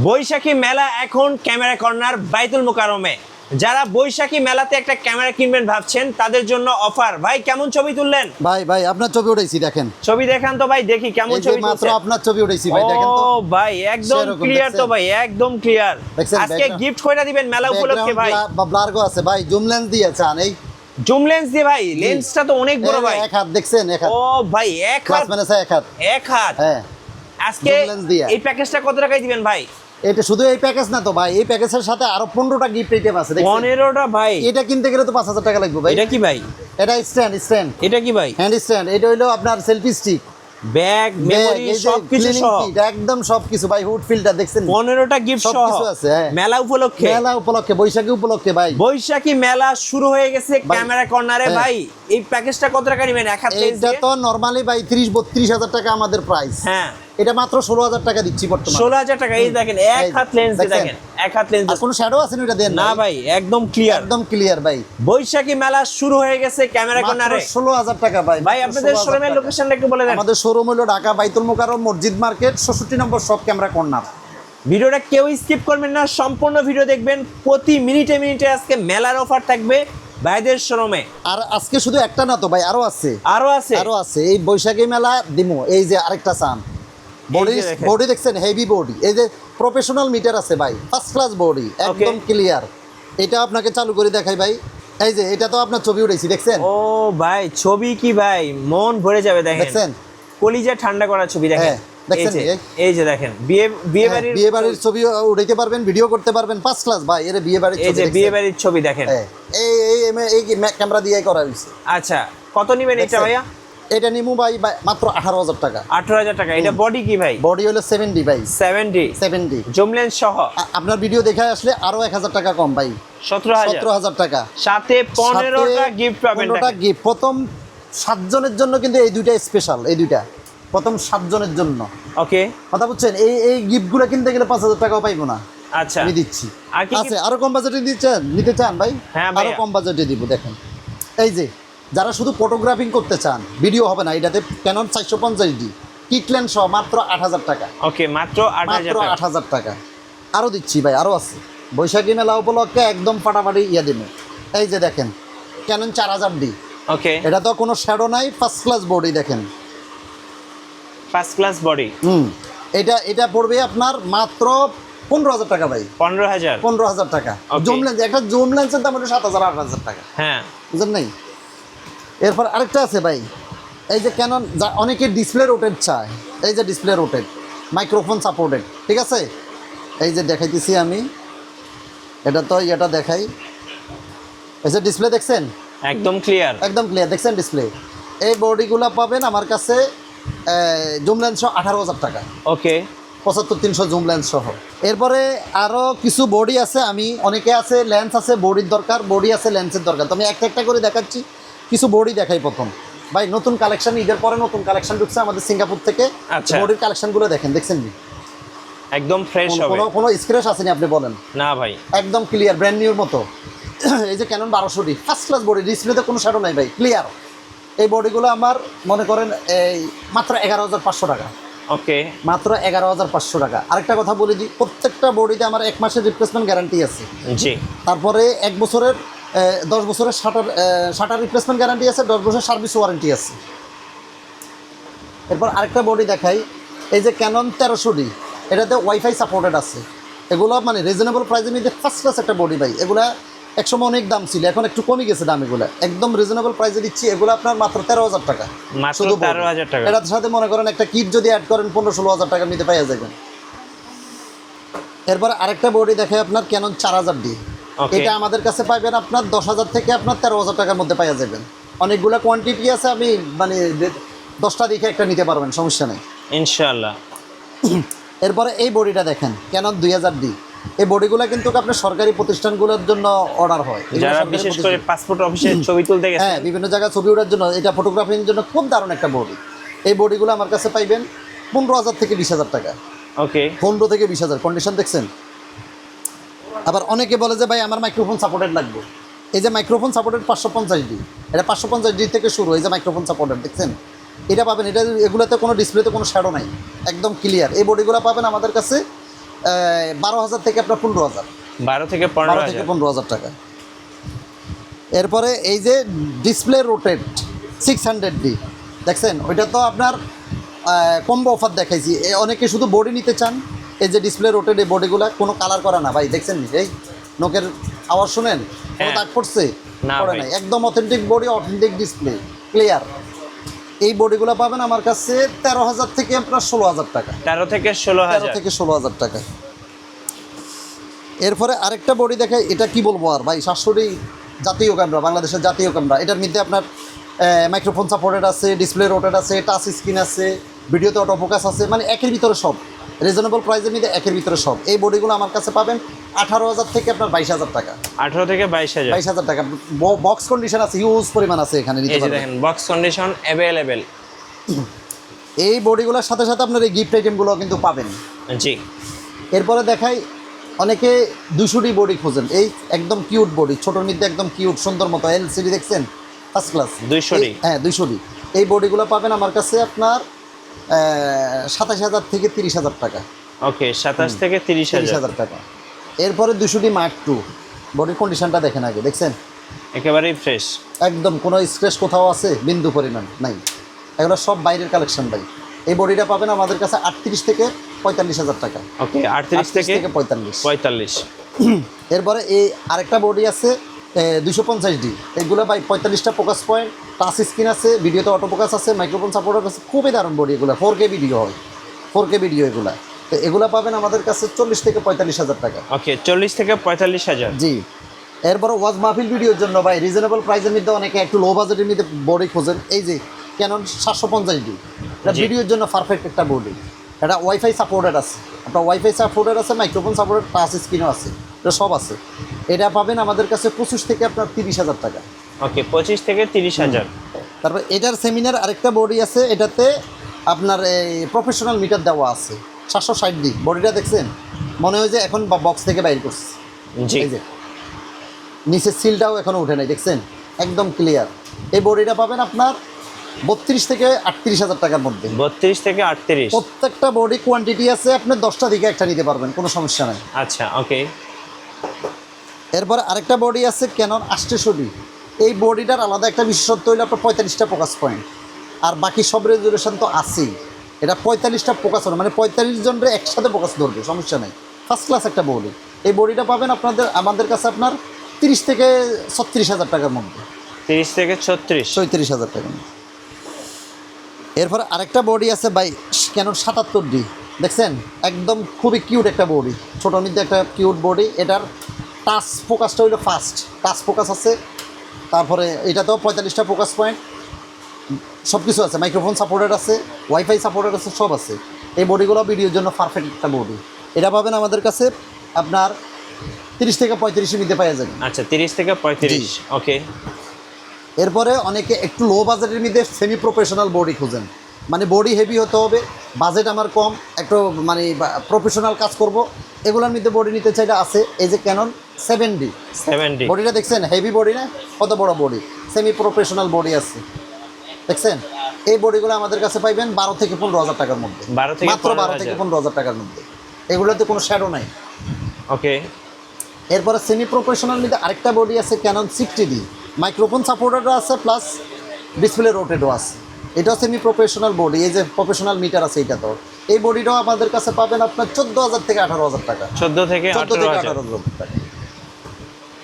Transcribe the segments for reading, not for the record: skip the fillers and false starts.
বৈশাখী মেলা এখন camera corner বাইতুল মোকাররমে। যারা বৈশাখী মেলাতে একটা ক্যামেরা কিনবেন ভাবছেন তাদের জন্য অফার। ভাই কেমন ছবি তুললেন? ভাই আপনার ছবি উঠাইছি, দেখেন ছবি দেখান তো ভাই, দেখি কেমন ছবি মাত্র তুলছেন। আপনার ছবি উঠাইছি ভাই, দেখেন তো। ও ভাই একদম সেরকম ক্লিয়ার তো দেখছেন? ভাই, একদম ক্লিয়ার। দেখছেন আজকে background? গিফট কইরা দিবেন মেলা উপলক্ষে ভাই? ব্লারগো আছে ভাই, জুম লেন্স দিয়ে চান এই জুম লেন্স দিয়ে ভাই, লেন্সটা তো অনেক বড় ভাই। এক হাত দেখছেন, এক হাত ও ভাই এক ক্লাস হাত, মানে এক হাত। এক হাত। হ্যাঁ, আজকে zoom lens দিয়ে। এই প্যাকেজটা কত টাকায় দিবেন ভাই? এটা শুধু এই প্যাকেজ না তো ভাই, এই প্যাকেজের সাথে আরো 15টা গিফট আইটেম আছে, দেখছেন 15টা ভাই। এটা কিনতে গেলে তো 5000 টাকা লাগবে ভাই। এটা কি ভাই? এটা স্ট্যান্ড এটা কি ভাই? Hand stand. এটা হলো আপনার সেলফি স্টিক, ব্যাগ, মেমরি সবকিছু সহ একদম সবকিছু ভাই। হুড ফিল্টার দেখছেন, 15টা গিফট সহ সবকিছু আছে। হ্যাঁ, মেলা উপলক্ষে, মেলা উপলক্ষে, বৈশাখী উপলক্ষে ভাই। বৈশাখী মেলা শুরু হয়ে গেছে ক্যামেরা কর্নারে হ্যাঁ। ভাই। এই প্যাকেজটা কত টাকা নেবেন এক হাত লেন্স এটা দিয়ে? তো নরমালি ভাই 30-32 হাজার টাকা আমাদের প্রাইস। হ্যাঁ, এটা মাত্র 16,000 টাকা দিচ্ছি বর্তমানে। 16,000 টাকা। এই দেখেন এক এই হাত লেন্স দিয়ে, দেখছেন? দেখেন এক হাত লেন্স। আর কোনো শ্যাডো আছে না এটা দেন না ভাই, একদম ক্লিয়ার, একদম ক্লিয়ার ভাই। বৈশাখী মেলা শুরু হয়ে গেছে ক্যামেরা মাত্র কর্নারে। 16,000 টাকা ভাই। ভাই মাত্র আপনাদের 16,000 শোরুমের টাকা। লোকেশনটা একটু বলে দেন। আমাদের শোরুম হলো ঢাকা বাইতুল মোকাররম মসজিদ মার্কেট 66 নম্বর শপ, ক্যামেরা কর্নার। ভিডিওটা কেউ স্কিপ করবেন না, সম্পূর্ণ ভিডিও দেখবেন। প্রতি মিনিটে মিনিটে আজকে মেলার অফার থাকবে ভাইদের শোরুমে। আর আজকে শুধু একটা না তো ভাই, আরো আছে, আরো আছে। আরো আছে। এই বৈশাখী মেলা দিমু। এই যে আরেকটা চান, বডি দেখেন। বডি দেখছেন, হেভি বডি। এই যে প্রফেশনাল মিটার আছে ভাই, ফার্স্ট ক্লাস বডি, একদম ক্লিয়ার। এটা আপনাকে চালু করে দেখাই ভাই। এই যে এটা তো আপনার ছবি উঠেছি, দেখছেন? ও ভাই ছবি কি ভাই, মন ভরে যাবে। দেখেন দেখছেন? কলিজা ঠান্ডা করা ছবি। দেখেন হ্যাঁ, দেখছেন? এই যে দেখেন বিয়ে বাড়ির, বিয়ে বাড়ির ছবি উঠাইতে পারবেন, ভিডিও করতে পারবেন, ফার্স্ট ক্লাস ভাই। এর বিয়ে বাড়ির এই ছবি যে দেখছেন? বিয়ে বাড়ির ছবি দেখেন। হ্যাঁ, এই ক্যামেরা দিয়ে করা হয়েছে। আচ্ছা কত নিবেন এটা দেখছেন? ভাইয়া? এটা নিমু ভাই মাত্র 18,000 টাকা। 18,000 টাকা। এটা বডি কি ভাই? বডি হলো 70 ভাই, 70 70। জুম লেন্স সহ। আপনার ভিডিও দেখে আসলে আরো 1,000 টাকা কম ভাই, 17,000 17,000 টাকা। সাথে 15টা গিফট পাবেন। 15টা গিফট। প্রথম 7 জনের জন্য কিন্তু এই দুইটা স্পেশাল, এই দুইটা প্রথম 7 জনের জন্য। ওকে, কথা বুঝছেন? এই গিফটগুলো কিনতে গেলে 5,000 টাকাও পাইবো না, আচ্ছা আমি দিচ্ছি। আর কি আছে আরো কম বাজেটে নিতে চান ভাই? হ্যাঁ আরো ভাইয়া। কম বাজেটে দিব। দেখেন এই যে যারা শুধু ফটোগ্রাফিং করতে চান, ভিডিও হবে না, এটাতে ক্যানন 450D কিট লেন্স সহ মাত্র 8,000 টাকা। ওকে, মাত্র 8,000 মাত্র টাকা। 8,000 টাকা। আরো দিচ্ছি ভাই, আরো আছে। বৈশাখী মেলা উপলক্ষে একদম ফাটাফাটি দেবো। এই যে দেখেন ক্যানন 4000D, ওকে, এটা তো কোনো শ্যাডো নাই, ফার্স্ট ক্লাস বডি। দেখেন ফার্স্ট ক্লাস বডি। এটা পড়বে আপনার মাত্র 15,000 টাকা ভাই। 15,000 15,000 টাকা। Okay. জুম লেন্স, একটা জুম লেন্সের দাম হলো 7,000-8,000 টাকা, হ্যাঁ। বুঝলেন নাই? এরপর আরেকটা আছে ভাই, এই যে ক্যানন, অনেকে ডিসপ্লে রোটেট চায়। এই যে ডিসপ্লে রোটেট, মাইক্রোফোন সাপোর্টেড, ঠিক আছে? এই যে দেখাইতেছি আমি, এটা তো এটা দেখাই। এই যে ডিসপ্লে দেখছেন, একদম ক্লিয়ার। একদম ক্লিয়ার, দেখছেন ডিসপ্লে? এই বডিগুলো পাবেন আমার কাছে জুম লেন্স সহ 18,000 টাকা। ওকে, 75-300 জুম লেন্স সহ। এরপরে আরও কিছু বডি আছে। অনেকে আছে লেন্স আছে বডির দরকার, বডি আছে লেন্সের দরকার। তো আমি একটা করে দেখাচ্ছি, কিছু বডি দেখাই। প্রথম ভাই নতুন কালেকশন, ঈদের পরে নতুন কালেকশন ঢুকছে আমাদের সিঙ্গাপুর থেকে। আচ্ছা। বডির কালেকশনগুলো দেখছেন নি? একদম ফ্রেশ হবে, কোনো স্ক্র্যাচ আসেনি আপনি বলেন? না ভাই, একদম ক্লিয়ার, ব্র্যান্ড নিউর মতো। এই যে Canon 1200D first class body, ডিসপ্লেতে কোনো শ্যাডো নাই ভাই, ক্লিয়ার। এই বডিগুলো আমার মনে করেন এই মাত্র 11,500 টাকা। ওকে, মাত্র 11,500 টাকা। আরেকটা কথা বলে দিই, প্রত্যেকটা বডিতে আমার 1 মাসের রিপ্লেসমেন্ট গ্যারান্টি আছে। জি, তারপরে 1 বছরের 10 বছরের শাটার রিপ্লেসমেন্ট গ্যারান্টি আছে, 10 বছরের সার্ভিস ওয়ারেন্টি আছে। এরপর আরেকটা বডি দেখাই, এই যে ক্যানন 1300D, এটাতে ওয়াইফাই সাপোর্টেড আছে। এগুলো মানে রিজনেবল প্রাইসের মধ্যে ফার্স্ট ক্লাস একটা বডি ভাই। এগুলা একসময় অনেক দাম ছিল, এখন একটু কমে গেছে দাম। এগুলো একদম রিজনেবল প্রাইসে দিচ্ছি। এগুলো আপনার মাত্র 13,000 টাকা, মাত্র শুধু 13,000 টাকা। এটার সাথে মনে করেন একটা কিট যদি অ্যাড করেন 15-16,000 টাকা নিতে পাইয়া যাবেন। এরপর আরেকটা বডি দেখে আপনার ক্যানন 4000D, ওকে, এটা আমাদের কাছে পাইবেন আপনার 10,000 থেকে আপনার 13,000 টাকার মধ্যে পাইয়া যাবেন। অনেকগুলো কোয়ান্টিটি আছে, আমি মানে 10টা দেখে একটা নিতে পারবেন, সমস্যা নেই ইনশাআল্লাহ। এরপরে এই বডিটা দেখেন ক্যানন 2000D। এই বডিগুলো কিন্তু আপনার সরকারি প্রতিষ্ঠানগুলোর জন্য অর্ডার হয়, যারা বিশেষ করে পাসপোর্ট অফিসে ছবি তুলতে গেছে, হ্যাঁ, বিভিন্ন জায়গায় ছবি ওঠার জন্য, এটা ফটোগ্রাফির জন্য খুব দারুণ একটা বডি। এই বডিগুলো আমার কাছে পাইবেন 15,000 থেকে 20,000 টাকা। ওকে, 15 থেকে 20,000। কন্ডিশন দেখছেন? আবার অনেকে বলে যে ভাই আমার মাইক্রোফোন সাপোর্টেড লাগবে। এই যে মাইক্রোফোন সাপোর্টেড 550D, এটা 550D থেকে শুরু। এই যে মাইক্রোফোন সাপোর্টেড দেখছেন, এটা পাবেন। এগুলোতে কোনো ডিসপ্লেতে কোনো শ্যাডো নাই, একদম ক্লিয়ার। এই বডিগুলো পাবেন আমাদের কাছে 12,000 থেকে আপনার 15,000, 12 থেকে 12 থেকে 15,000। 15,000 টাকা। এরপরে এই যে ডিসপ্লে রোটেট 600D দেখছেন, ওইটা তো আপনার কম্বো অফার দেখাইছি। অনেকে শুধু বডি নিতে চান, এই যে ডিসপ্লে রোটেট এই বডিগুলা কোনো কালার করা না ভাই, দেখছেন নি এই নোকের আওয়াজ শুনেন, কোনো হ্যাঁ। দাগ পড়ছে? না পড়ে ভাই। নাই, একদম authentic body, authentic display, clear. এই বডিগুলো পাবেন আমার কাছে 13,000 থেকে আপনার 16,000 টাকা, 13 থেকে 13 16,000। থেকে 16,000 টাকা। এরপরে আরেকটা বডি দেখাই, এটা কি বলবো আর ভাই, 700 জাতীয় ক্যামেরা, বাংলাদেশের জাতীয় ক্যামেরা। এটার মধ্যে আপনার মাইক্রোফোন সাপোর্টেড আছে, ডিসপ্লে রোটেট আছে, টাচ স্ক্রিন আছে, ভিডিওতে অটো ফোকাস আছে, মানে একের ভিতরে সব, রিজনেবল প্রাইসের মধ্যে একের ভিতরে সব। এই বডিগুলো আমার কাছে পাবেন 18,000 থেকে আপনার 22,000 টাকা, 18 থেকে 22,000। 22,000 টাকা। বক্স কন্ডিশন আছে, হিউজ পরিমাণ আছে এখানে, নিতে এই যে পারবেন। দেখেন বক্স কন্ডিশন অ্যাভেলেবেল। এই বডিগুলোর সাথে সাথে আপনার এই গিফট আইটেমগুলো কিন্তু পাবেন। জি। এরপরে দেখাই, অনেকে 200D বডি খোঁজেন, এই একদম কিউট বডি, ছোটোর মধ্যে একদম কিউট সুন্দর মতো এলসিডি, দেখছেন ফার্স্ট ক্লাস 200D। হ্যাঁ 200D। এই বডিগুলো পাবেন আমার কাছে আপনার 27,000 থেকে 30,000 টাকা, ওকে, 27 থেকে 30,000। 30,000 টাকা। এরপরে 200D মার্ক 2, বডির কন্ডিশনটা দেখেন আগে, দেখছেন একেবারেই ফ্রেশ। একদম কোনো স্ক্র্যাচ কোথাও আছে বিন্দু পরিমাণ নাই, এগুলো সব বাইরের কালেকশন ভাই। এই বডিটা পাবেন আমাদের কাছে 38 থেকে 45,000 টাকা, ওকে, 38 থেকে 45। 45। এরপরে এই আরেকটা বডি আছে 250D, এগুলো ভাই 45টা ফোকাস পয়েন্ট, টাচ স্ক্রিন আছে, ভিডিওতে অটো ফোকাস আছে, মাইক্রোফোন সাপোর্ট আছে, খুবই দারুণ বডি এগুলো, 4K ভিডিও হয়, 4K ভিডিও এগুলা। তো এগুলো পাবেন আমাদের কাছে 40 থেকে 45,000 টাকা। ওকে, 40 থেকে 45,000। জি। এরপরে ওয়াজ মাহফিল ভিডিওর জন্য ভাই রিজনেবল প্রাইসের মধ্যে অনেকে একটু লো বাজেটের মধ্যে বডি খোঁজেন, এই যে ক্যানন 750D, এটা জি। ভিডিওর জন্য পারফেক্ট একটা বডি। এটা ওয়াইফাই সাপোর্টেড আছে, আপনার ওয়াইফাই সাপোর্টেড আছে, মাইক্রোফোন সাপোর্টেড, টাচ স্ক্রিনও আছে, এটা সব আছে। এটা পাবেন আমাদের কাছে 25 থেকে আপনার 30,000 টাকা। ওকে, 25 থেকে 30,000। তারপর এটার সেমিনার আরেকটা বডি আছে, এটাতে আপনার এই প্রফেশনাল মিটার দেওয়া আছে 760D। বডিটা দেখছেন, মনে হয় যে এখন বক্স থেকে বাইর করছে। জি। এই যে নিচের সিলটাও এখনো উঠে নাই, দেখছেন একদম ক্লিয়ার। এই বডিটা পাবেন আপনার 32 থেকে 38,000 টাকার মধ্যে। 32 থেকে 38। প্রত্যেকটা বডি কোয়ান্টিটি আছে, আপনি 10টা দিকে একটা নিতে পারবেন, কোনো সমস্যা নাই। আচ্ছা, ওকে। এরপর আরেকটা বডি আছে ক্যানন 800D। এই বডিটার আলাদা একটা বিশেষত্ব হইলে আপনার 45টা ফোকাস পয়েন্ট, আর বাকি সব রেজুলেশন তো আছেই। এটা 45টা ফোকাস হবে, মানে 45 জনের একসাথে ফোকাস ধরবে, সমস্যা নেই, ফার্স্ট ক্লাস একটা বডি। এই বডিটা পাবেন আমাদের কাছে আপনার 30 থেকে 36,000 টাকার মধ্যে, 30 থেকে 36। 37,000 টাকার মধ্যে। এরপর আরেকটা বডি আছে বাই ক্যানন 77D, দেখছেন একদম খুবই কিউট একটা বডি, ছোটোর মধ্যে একটা কিউট বডি। এটার টাচ ফোকাসটা হইলো ফাস্ট, টাচ ফোকাস আছে, তারপরে এটাতেও 45টা ফোকাস পয়েন্ট, সব কিছু আছে, মাইক্রোফোন সাপোর্টেড আছে, ওয়াইফাই সাপোর্টেড আছে, সব আছে। এই বডিগুলো ভিডিওর জন্য পারফেক্ট একটা বডি। এটা পাবেন আমাদের কাছে আপনার 30 থেকে 35 মধ্যে পাওয়া যাবে। আচ্ছা, 30 থেকে 35। ওকে। এরপরে অনেকে একটু লো বাজেটের মধ্যে সেমি প্রফেশনাল বডি খুঁজেন, মানে বডি হেভি হতে হবে, বাজেট আমার কম, একটু মানে প্রফেশনাল কাজ করব, এগুলোর মধ্যে বডি নিতে চাইলে আছে এই যে ক্যানন 7D। 70। বডিটা দেখছেন হেভি বডি না, কত বড় বডি, সেমি প্রফেশনাল বডি আছে, দেখছেন। এই বডিগুলো আমাদের কাছে পাইবেন 12 থেকে 15,000 টাকার মধ্যে, 12 থেকে মাত্র 12 থেকে 15,000 টাকার মধ্যে। এগুলোতে কোনো শ্যাডো নাই। ওকে। এরপরে সেমি প্রফেশনাল মধ্যে আরেকটা বডি আছে ক্যানন 60D, মাইক্রোফোন সাপোর্টেডও আছে, প্লাস ডিসপ্লে রোটেডও আছে। এটাও সেমি প্রফেশনাল বডি, এই যে প্রফেশনাল মিটার আছে এটা তো। এই বডিটাও আমাদের কাছে পাবেন আপনার 14,000 থেকে 18,000 টাকা, 14 থেকে 18,000। 18,000 টাকা।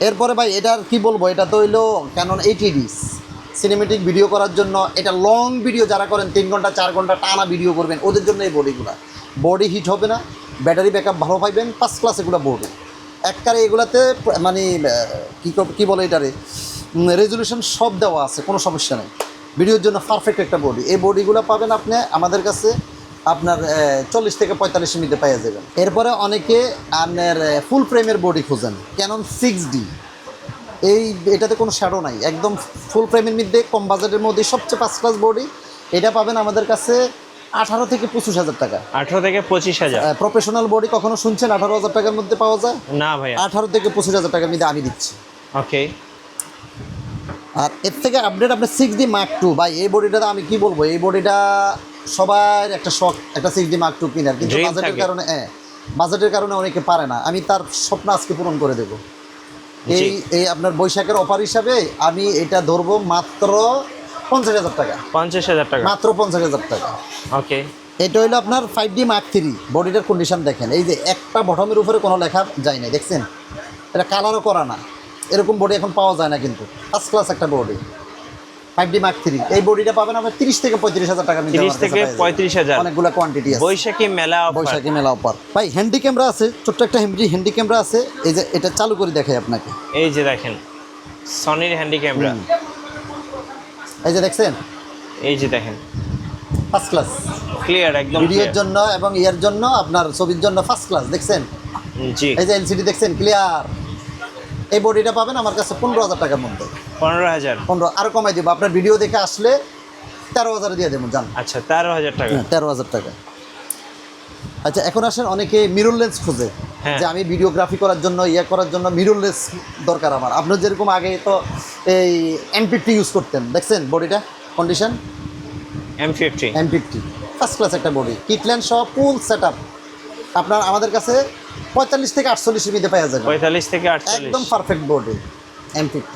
এরপরে ভাই এটার কি বলবো, এটা তো হইলো ক্যানন 80D সিনেমেটিক ভিডিও করার জন্য। এটা লং ভিডিও যারা করেন 3 ঘন্টা 4 ঘন্টা টানা ভিডিও করবেন, ওদের জন্য এই বডিগুলা। বডি হিট হবে না, ব্যাটারি ব্যাকআপ ভালো পাইবেন, ফার্স্ট ক্লাস এগুলো বডি। একবারে এগুলাতে মানে কি বলে এটারে, রেজলিউশন সব দেওয়া আছে, কোনো সমস্যা নেই, ভিডিওর জন্য পারফেক্ট একটা বডি। এই বডিগুলো পাবেন আপনি আমাদের কাছে আপনার 40 থেকে 45 মিনিটে পাওয়া যাবেন। এরপরে অনেকে আপনার ফুল ফ্রেমের বডি খোঁজেন, ক্যানন 6D। এটাতে কোনো শ্যাডো নাই, একদম ফুল ফ্রেমের মধ্যে কম বাজেটের মধ্যে সবচেয়ে ফার্স্ট ক্লাস বডি। এটা পাবেন আমাদের কাছে 18 থেকে 25,000 টাকা। 18 থেকে 25,000। প্রফেশনাল বডি কখনো শুনছেন 18,000 টাকার মধ্যে পাওয়া যায়? না ভাইয়া। 18 থেকে 25,000 টাকার মধ্যে আমি দিচ্ছি। ওকে। আর এর থেকে আপডেট আপনার 6D Mark II, ভাই এই বডিটা আমি কি বলবো, এই বডিটা সবার একটা শখ, একটা 6D Mark II কেনার, কিন্তু Dream বাজেটের থাকে। কারণে বাজেটের কারণে অনেকে পারে না, আমি তার স্বপ্ন আজকে পূরণ করে দেব। জি। এই আপনার বৈশাখের অফার হিসাবে আমি এটা ধরবো মাত্র 50,000 টাকা, 50,000 টাকা। মাত্র 50,000 টাকা। ওকে। এটা হলো আপনার 5D Mark III। বডিটার কন্ডিশন দেখেন, এই যে একটা বটমের উপরে কোনো লেখা যায় না, দেখছেন? এটা কালারও করা না, এরকম বডি এখন পাওয়া যায় না, কিন্তু ফার্স্ট ক্লাস একটা বডি 5D Mark III। এই বডিটা পাবেন আপনার 30 থেকে 35,000 টাকা। 30 থেকে 35,000। অনেকগুলো কোয়ান্টিটি আছে। বৈশাখী মেলা অফার। বৈশাখী মেলা অফার ভাই। হ্যান্ডি ক্যামেরা আছে, ছোট্ট একটা হ্যান্ডি ক্যামেরা আছে। এই যে এটা চালু করে দেখাই আপনাকে, এই যে দেখেন সনির হ্যান্ডি ক্যামেরা। এই যে দেখছেন, এই যে দেখেন ফার্স্ট ক্লাস, ক্লিয়ার, একদম ভিডিওর clear। জন্য এবং ইয়ার জন্য, আপনার ছবির জন্য ফার্স্ট ক্লাস। দেখছেন জি। এই যে এলসিডি দেখছেন, ক্লিয়ার। এই বডিটা পাবেন আমার কাছে 15,000 টাকার মধ্যে। 15,000। 15 আরো কমাই দিব, আপনার ভিডিও দেখে আসলে 13,000 দিয়ে দেবো, জান। আচ্ছা, 13,000 টাকা। 13,000 টাকা। আচ্ছা, এখন আসেন, অনেকে মিরর লেন্স খোঁজে, হ্যাঁ। যে আমি ভিডিওগ্রাফি করার জন্য, করার জন্য মিরর লেন্স দরকার আমার। আপনার যেরকম আগে তো এই M50 ইউজ করতেন, দেখছেন বডিটা condition, M50 M50 first class একটা বডি, কিট লেন্স সহ ফুল সেট আপ। আপনার আমাদের কাছে 45 থেকে 48 এর মধ্যে পাওয়া যাবে, 45 থেকে 48। একদম পারফেক্ট বডি M50।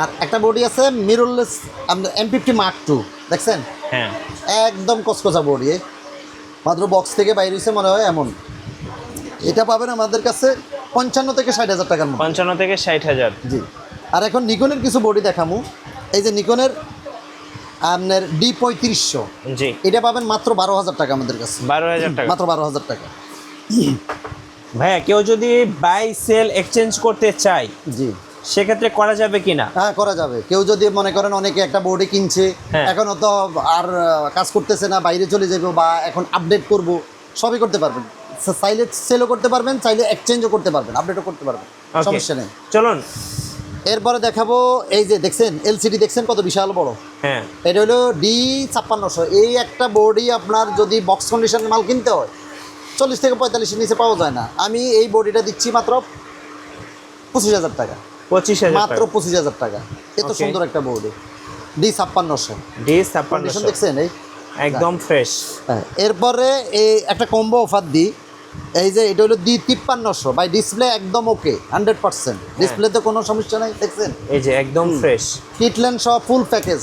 আর একটা বডি আছে মিররলেস, আপনার M50 Mark II, দেখছেন? হ্যাঁ। একদম কসকসা বডি, মাত্র বক্স থেকে বাইরে হয়েছে মনে হয় এমন। এটা পাবেন আমাদের কাছে 55 থেকে 60,000 টাকার মধ্যে। 55 থেকে 60,000। জি। আর এখন নিকনের কিছু বডি দেখামু। এই যে নিকনের আপনার D3500, জি। এটা পাবেন মাত্র 12,000 টাকা আমাদের কাছে, 12,000 টাকা। মাত্র 12,000 টাকা। ভাইয়া, কেউ যদি বাই সেল এক্সচেঞ্জ করতে চায়, জি, সেক্ষেত্রে করা যাবে কিনা? হ্যাঁ করা যাবে। কেউ যদি মনে করেন, অনেকে একটা বডি কিনছে, হ্যাঁ। এখনও তো আর কাজ করতেছে না, বাইরে চলে যাবো বা এখন আপডেট করব, সবই করতে পারবেন। চাইলে সেলও করতে পারবেন, চাইলে এক্সচেঞ্জও করতে পারবেন, আপডেটও করতে পারবেন, Okay. সমস্যা নেই। চলুন। এরপরে দেখাবো, এই যে দেখছেন এলসিডি, দেখছেন কত বিশাল বড়। হ্যাঁ। এটা হলো D5600। এই একটা বডি আপনার যদি বক্স কন্ডিশনের মাল কিনতে হয় 40 থেকে 45 নিচে পাওয়া যায় না। আমি এই বডিটা দিচ্ছি মাত্র 25,000 টাকা, 25,000 মাত্র টাকা। 25,000 টাকা। এত Okay. সুন্দর একটা বডি D5600 কন্ডিশন D5600 দেখছেন। এই একদম ফ্রেশ। হ্যাঁ, এরপরে এই একটা কম্বো অফার দিই। এই যে এটা হলো D5300 বাই ডিসপ্লে একদম ওকে 100%, ডিসপ্লেতে কোনো সমস্যা নাই, দেখছেন? এই যে একদম ফ্রেশ। কিটল্যান্ড সহ ফুল প্যাকেজ,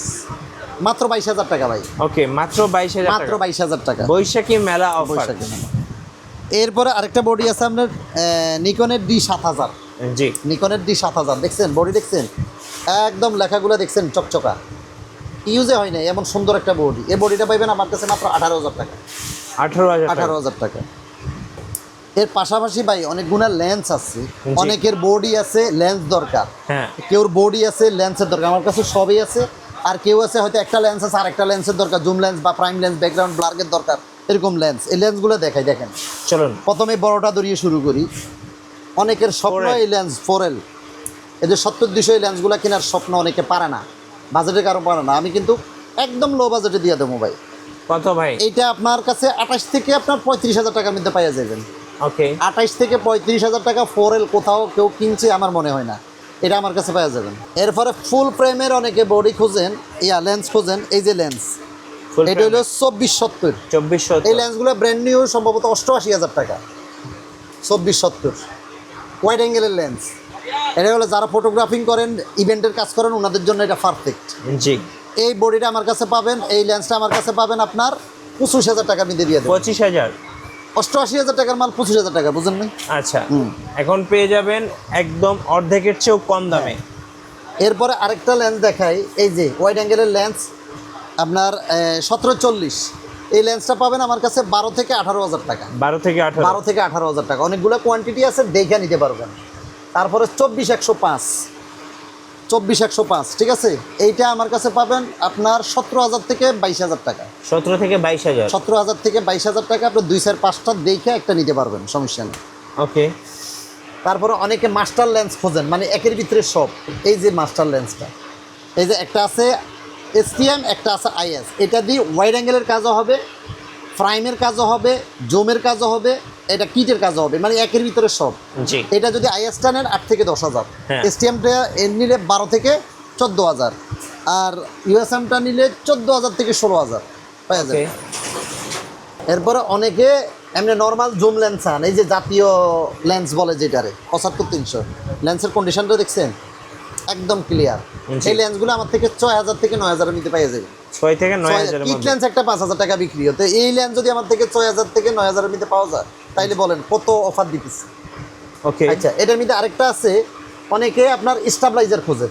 মাত্র 22,000 টাকা ভাই, ওকে, মাত্র 22,000 মাত্র টাকা। 22,000 টাকা। বৈশাখী মেলা অফার। বৈশাখী মেলা। এরপরে আরেকটা বডি আছে আপনার নিকনের D7000, জি। নিকনের D7000, দেখছেন বডি, দেখছেন একদম লেখাগুলো দেখছেন চকচকা, ইউজে হয় না, এমন সুন্দর একটা বডি। এই বডিটা পাইবেন আমার কাছে মাত্র 18,000 টাকা, 18,000 টাকা। 18,000 টাকা। এর পাশাপাশি ভাই অনেক গুণার লেন্স আছে, জি। অনেকের বডি আছে, লেন্স দরকার, হ্যাঁ। কেউর বডি আছে, লেন্সের দরকার, আমার কাছে সবই আছে। আর কেউ আছে হয়তো একটা লেন্স আছে, আর একটা লেন্সের দরকার, জুম লেন্স বা প্রাইম লেন্স, ব্যাকগ্রাউন্ড ব্লারের দরকার, এরকম লেন্স। এই লেন্সগুলো দেখাই, দেখেন। চলুন। প্রথমে বড়টা ধরিয়ে শুরু করি। অনেকের স্বপ্ন 4L এই লেন্স 4L, এদের 70-200 এই লেন্সগুলো কেনার স্বপ্ন, অনেকে পারে না, বাজেটের কারো পারে না। আমি কিন্তু একদম লো বাজেটে দিয়ে দেবো ভাই। কত ভাই? এইটা আপনার কাছে 28 থেকে আপনার 35,000 টাকার মধ্যে পাইয়া যাবেন। ওকে। 28 থেকে 35,000 টাকা 4L কোথাও কেউ কিনছে আমার মনে হয় না, এটা আমার কাছে পাওয়া যাবেন। এরপরে ফুল ফ্রেমের অনেকে বডি খোঁজেন, লেন্স খোঁজেন। এই যে লেন্স, এটা হলো 2470। 2400। এই লেন্সগুলো ব্র্যান্ড নিউ সম্ভবত 88,000 টাকা, 2470 ওয়াইড অ্যাঙ্গেলের লেন্স। এটা হলো যারা ফটোগ্রাফিং করেন, ইভেন্টের কাজ করেন, ওনাদের জন্য এটা পারফেক্ট। জি। এই বডিটা আমার কাছে পাবেন, এই লেন্সটা আমার কাছে পাবেন আপনার 25,000 টাকা মধ্যে দিয়ে দেবেন। 25,000। 88,000 টাকার মাল 25,000 টাকা, বুঝেন নাই? আচ্ছা, এখন পেয়ে যাবেন একদম অর্ধেকের চেয়েও কম দামে। এরপরে আরেকটা লেন্স দেখাই, এই যে ওয়াইড অ্যাঙ্গেলের লেন্স আপনার 1740। এই লেন্সটা পাবেন আমার কাছে 12 থেকে 18,000 টাকা, 12 থেকে 18। 12 থেকে 18,000 টাকা। অনেকগুলো কোয়ান্টিটি আছে, দেখে নিতে পারবেন। তারপরে 24-105, 24-105, ঠিক আছে? এইটা আমার কাছে পাবেন আপনার 17,000 থেকে 22,000 টাকা, 17 থেকে 22,000। 17,000 থেকে 22,000 টাকা। আপনি 2-4-5টা দেখে একটা নিতে পারবেন, সমস্যা নেই। ওকে। তারপরে অনেকে মাস্টার লেন্স খোঁজেন, মানে একের ভিতরে সব। এই যে মাস্টার লেন্সটা, এই যে একটা আছে STM, একটা আছে IS। এটা দিয়ে ওয়াইড অ্যাঙ্গেলের কাজও হবে, প্রাইমের কাজও হবে, জুমের কাজও হবে, এটা কিটের কাজও হবে, মানে একের ভিতরে সব। জি। এটা যদি IS-টা নেন 8 থেকে 10,000, হ্যাঁ। STM-টা নিলে 12 থেকে 14,000, আর USM-টা নিলে 14,000 থেকে 16,000 পাওয়া ওকে। যাবে। এরপরে অনেকে এমনি নর্মাল জুম লেন্স আন, এই যে জাতীয় লেন্স বলে যেটারে 75-300 লেন্সের কন্ডিশনটা দেখছেন একদম ক্লিয়ার। জি। এই লেন্সগুলো আমার থেকে 6000 থেকে 9000 নিতে পাইয়ে যাবেন। 6 থেকে 9000 এর কিট মধ্যে। লেন্স একটা 5000 টাকা বিক্রি হতো, এই লেন্স যদি আমার থেকে 6000 থেকে 9000 এর মধ্যে পাওয়া যায় তাইলে বলেন কত অফার দিতেছি। ওকে। আচ্ছা, এটার মধ্যে আরেকটা আছে, অনেকে আপনার স্টাবলাইজার খোঁজে।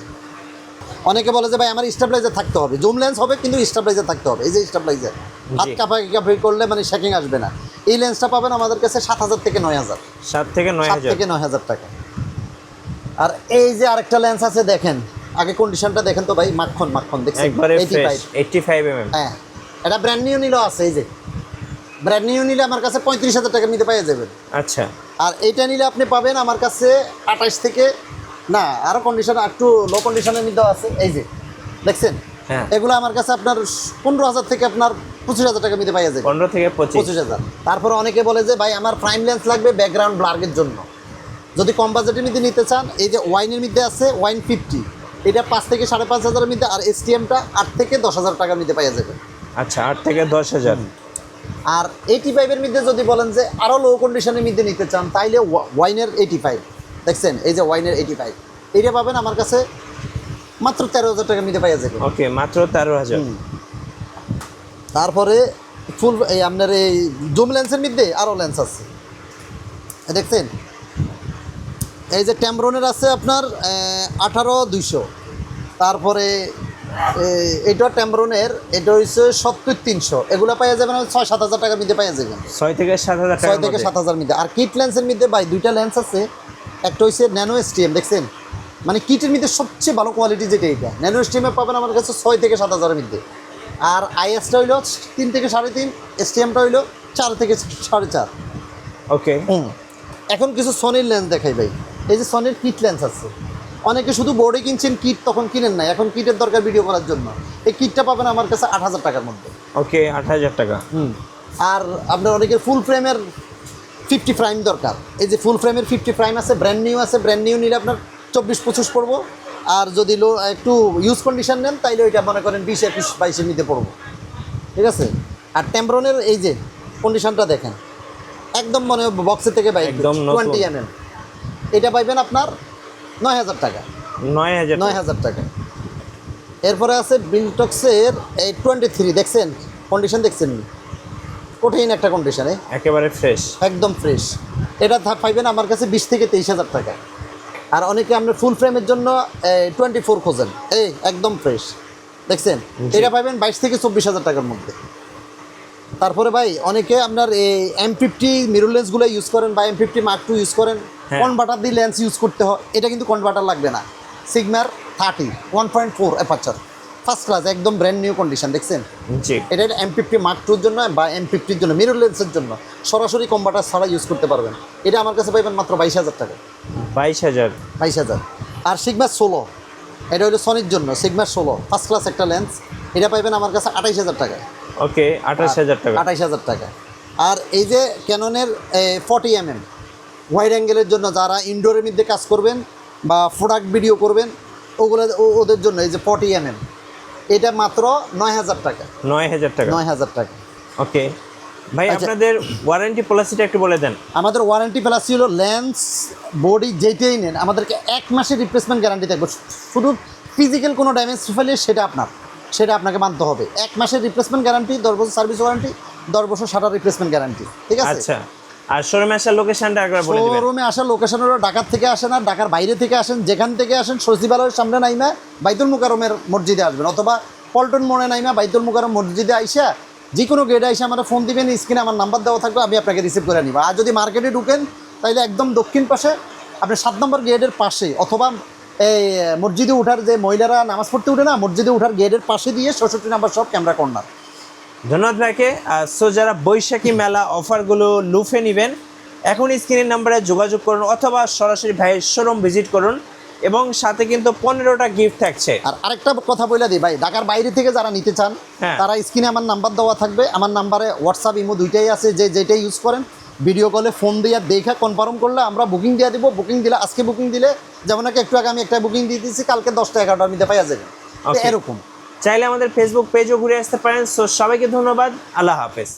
অনেকে বলে যে ভাই আমার স্টাবলাইজার থাকতে হবে, জুম লেন্স হবে কিন্তু স্টাবলাইজার থাকতে হবে। এই যে স্টাবলাইজার, হাত কাঁপাকাঁপি করলে মানে শেকিং আসবে না, এই লেন্সটা পাবেন আমাদের কাছে 7000 থেকে 9000। 7 থেকে 7 9000। থেকে 9000 টাকা। আর এই যে আরেকটা লেন্স আছে দেখেন, আগে কন্ডিশনটা দেখেন তো ভাই, মাখন মাখন দেখছেন একবারে 85। Fresh 85 mm। হ্যাঁ, এটা ব্র্যান্ড নিউ নিলেও আছে, এই যে ব্র্যান্ড নিউ নিলে আমার কাছে 35000 টাকার নিতে পাইয়ে যাবেন। আচ্ছা। আর এইটা নিলে আপনি পাবেন আমার কাছে 28 থেকে, না আরও কন্ডিশন একটু লো কন্ডিশনের নিতেও আছে, এই যে দেখছেন। হ্যাঁ। এগুলো আমার কাছে আপনার 15000 থেকে আপনার 25000 টাকা নিতে পাইয়ে যাবে। 15 থেকে 25। 25000। তারপরে অনেকে বলে যে ভাই আমার প্রাইম লেন্স লাগবে ব্যাকগ্রাউন্ড ব্লারের জন্য, যদি কম বাজেটের মধ্যে নিতে চান এই যে ওয়াইনের মধ্যে আছে ওয়াইন 50, এটা 5 থেকে 5500 এর মধ্যে, আর এসটিএমটা 8 থেকে 10000 টাকা নিতে পাইয়ে যাবে। আচ্ছা, 8 থেকে 10000। আর 85 এর মধ্যে যদি বলেন যে আরও লো কন্ডিশনের মধ্যে নিতে চান তাইলে ওয়াইনের 85 দেখছেন, এই যে ওয়াইনের 85 এইটা পাবেন আমার কাছে মাত্র 13000 টাকা নিতে পাইয়ে যাবে। ওকে, মাত্র 13000। তারপরে ফুল এই আপনার এই জুম লেন্সের মধ্যে আরও লেন্স আছে দেখছেন, এই যে ট্যামরনের আছে আপনার 18200। তারপরে এটা ট্যামরনের, এটা হচ্ছে 70300। এগুলো পাইয়া যাবেন 6-7 হাজার টাকার মধ্যে পাইয়া যাবেন, 6 থেকে 7000 টাকা। 6 থেকে 7000 মধ্যে। আর কিট লেন্সের মধ্যে ভাই দুইটা লেন্স আছে, একটা হচ্ছে ন্যানো এসটিএম দেখছেন, মানে কিটের মধ্যে সবচেয়ে ভালো কোয়ালিটি যেটা এটা ন্যানো এসটিএমে পাবেন আমার কাছে 6 থেকে 7000 এর মধ্যে। আর আইএসটা হইলো 3 থেকে 3.5, এসটিএমটা হইলো 4 থেকে 4.5। ওকে। এখন কিছু সনির লেন্স দেখাই ভাই, এই যে সনির কিট লেন্স আছে, অনেকে শুধু বোর্ডে কিনছেন কিট, তখন কিনেন না, এখন কিটের দরকার ভিডিও করার জন্য, এই কিটটা পাবেন আমার কাছে 8000 টাকার মধ্যে। ওকে, 8000 টাকা। আর আপনার অনেকের ফুল ফ্রেমের 50 প্রাইম দরকার, এই যে ফুল ফ্রেমের 50 প্রাইম আছে, ব্র্যান্ড নিউ আছে, ব্র্যান্ড নিউ নিলে আপনার 24-25 পড়বো। আর যদি একটু ইউজ কন্ডিশন নেন তাইলে ওইটা মনে করেন 20-21-22 নিতে পড়বো, ঠিক আছে। আর টেম্বরনের এই যে কন্ডিশনটা দেখেন, একদম মনে বক্সের থেকে বাইরে একদম 20 mm, এটা পাইবেন আপনার 9000 টাকা। 9000 টাকা। এরপরে আছে বিলটক্সের এই 23 দেখছেন, কন্ডিশন দেখছেন, কঠিন একটা কন্ডিশনে, একেবারে ফ্রেশ। একদম ফ্রেশ। এটা পাইবেন আমার কাছে 20 থেকে 23,000 টাকা। আর অনেকে আপনার ফুল ফ্রেমের জন্য 24 খোঁজেন, এই একদম ফ্রেশ দেখছেন, এটা পাইবেন 22 থেকে 24,000 টাকার মধ্যে। তারপরে ভাই অনেকে আপনার এই M50 মিরর লেন্সগুলো ইউজ করেন বা M50 Mark II ইউজ করেন, কনভার্টার দিয়ে লেন্স ইউজ করতে হয়, এটা কিন্তু কনভার্টার লাগবে না। সিগমার 30 1.4 অ্যাপারচার, ফার্স্ট ক্লাস, একদম ব্র্যান্ড নিউ কন্ডিশন দেখছেন। জি। এটা M50 Mark II-র জন্য বা M50-র জন্য মিরর লেন্সের জন্য সরাসরি কনভার্টার ছাড়া ইউজ করতে পারবেন। এটা আমার কাছে পাইবেন মাত্র 22000 টাকা। 22000। আর সিগমা 16, এটা হলো সনির জন্য, সিগমা 16 ফার্স্ট ক্লাস একটা লেন্স, এটা পাইবেন আমার কাছে 28000 টাকা। ওকে, 28000 টাকা। 28000 টাকা। আর এই যে ক্যাননের 40 mm ওয়াইড অ্যাঙ্গেলের জন্য, যারা ইনডোরের মধ্যে কাজ করবেন বা প্রোডাক্ট ভিডিও করবেন ওগুলো ওদের জন্য এই যে 40 mm, এটা মাত্র 9000 টাকা। 9000 টাকা। 9000 টাকা। ওকে ভাই, আচ্ছা। আপনাদের ওয়ারেন্টি পলিসিটা একটু বলে দেন। আমাদের ওয়ারেন্টি প্লাসি হলো লেন্স বডি যেটাই নেন আমাদেরকে 1 মাসের রিপ্লেসমেন্ট গ্যারান্টি থাকবে। শুধু ফিজিক্যাল কোনো ড্যামেজ ফেলে সেটা আপনাকে মানতে হবে। 1 মাসের রিপ্লেসমেন্ট গ্যারান্টি, 10 বছর সার্ভিস ওয়ারেন্টি, 10 বছর শাটার রিপ্লেসমেন্ট গ্যারান্টি, ঠিক আছে। আচ্ছা, আর শোরুমে আসার লোকেশনটা একবার বলে দিবেন। শোরুমে আসার লোকেশন হলো ঢাকার থেকে আসেন আর ঢাকার বাইরে থেকে আসেন, যেখান থেকে আসেন সচিবালয়ের সামনে নাইমা বাইতুল মুকাররমের মসজিদে আসবেন, অথবা পল্টন মোড়ে নাইমা বাইতুল মুকাররম মসজিদে আইসা যে কোনো গেটে আইসা আমার ফোন দিবেন, স্ক্রিনে আমার নাম্বার দেওয়া থাকবে, আমি আপনাকে রিসিভ করে নিব। আর যদি মার্কেটে ঢুকেন তাইলে একদম দক্ষিণ পাশে আপনি 7 নম্বর গেটের পাশে, অথবা এই মসজিদে উঠার যে মহিলারা নামাজ পড়তে উঠে না, মসজিদে উঠার গেটের পাশে দিয়ে 66 নম্বর সব ক্যামেরা কর্নার। ধন্যবাদ ভাইকে। সো যারা বৈশাখী মেলা অফারগুলো লুফে নেবেন, এখন স্ক্রিনের নাম্বারে যোগাযোগ করুন অথবা সরাসরি ভাইয়ের শোরুম ভিজিট করুন, এবং সাথে কিন্তু 15টা গিফট থাকছে। আর আরেকটা কথা বলে দিই ভাই, ঢাকার বাইরে থেকে যারা নিতে চান তারা স্ক্রিনে আমার নাম্বার দেওয়া থাকবে, আমার নাম্বারে হোয়াটসঅ্যাপ ইমো দুইটাই আছে, যেটাই ইউজ করেন ভিডিও কলে ফোন দিয়ে দেখে কনফার্ম করলে আমরা বুকিং দিয়ে দিব। বুকিং দিলে আজকে বুকিং দিলে, যেমন একটু আগে আমি একটা বুকিং দিয়ে দিয়েছি, কালকে 10টা 11টার মধ্যে পাওয়া যাবে, এরকম। চাইলে আমাদের ফেসবুক পেজও ঘুরে আসতে পারেন। সো সবাইকে ধন্যবাদ, আল্লাহ হাফেজ।